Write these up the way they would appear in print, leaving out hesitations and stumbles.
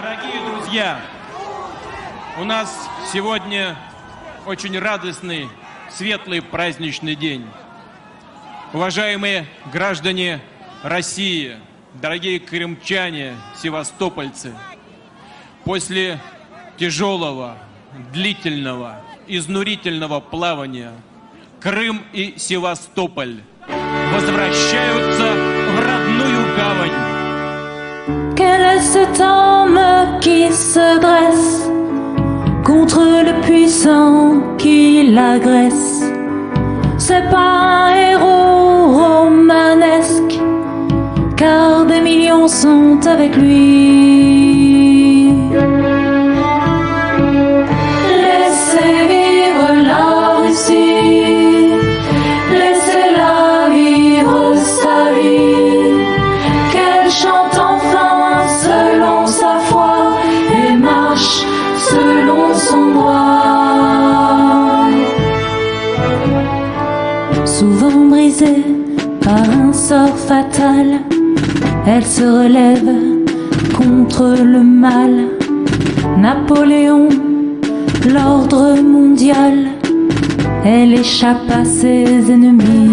Дорогие друзья, у нас сегодня очень радостный, светлый праздничный день. Уважаемые граждане России, дорогие крымчане, севастопольцы, после тяжелого, длительного, изнурительного плавания Крым и Севастополь возвращаются в родную гавань. Quel est cet homme qui se dresse contre le puissant qui l'agresse? C'est pas un héros romanesque, car des millions sont avec lui. Laissez vivre la Russie, laissez-la vivre sa vie, qu'elle chante enfin selon sa foi et marche selon son droit. Souvent brisée par un sort fatal, elle se relève contre le mal. Napoléon, l'ordre mondial, elle échappe à ses ennemis.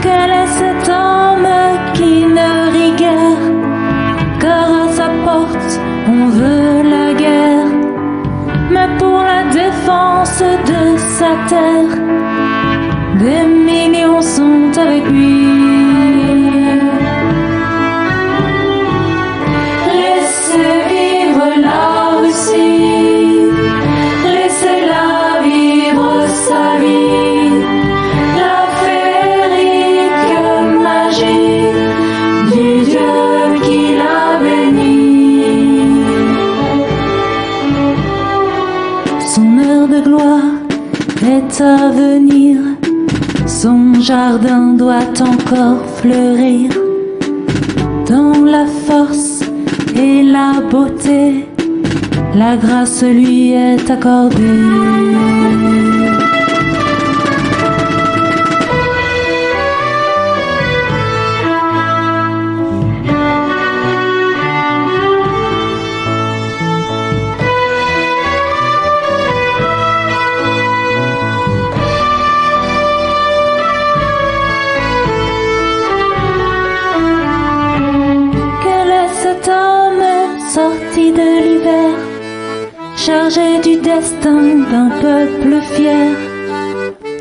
Quel est cet homme qui ne rit guère, car à sa porte on veut la guerre, mais pour la défense de sa terre, des millions sont avec lui. Laissez vivre la Russie, laissez-la vivre sa vie, la féerique magie du Dieu qui l'a bénie. Son heure de gloire est à venir, son jardin doit encore fleurir. Dans la force et la beauté, la grâce lui est accordée. Sorti de l'hiver, chargé du destin d'un peuple fier,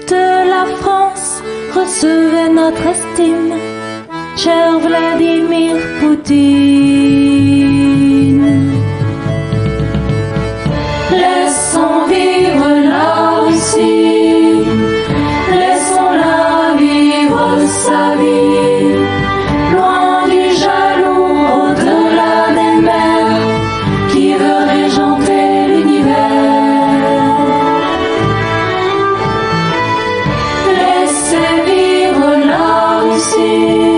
de la France recevez notre estime, cher Vladimir Poutine. Laissons vivre la Russie, laissons-la vivre sa vie, loin du jaloux, au-delà des mers, qui veut régenter l'univers. Laissez vivre la Russie.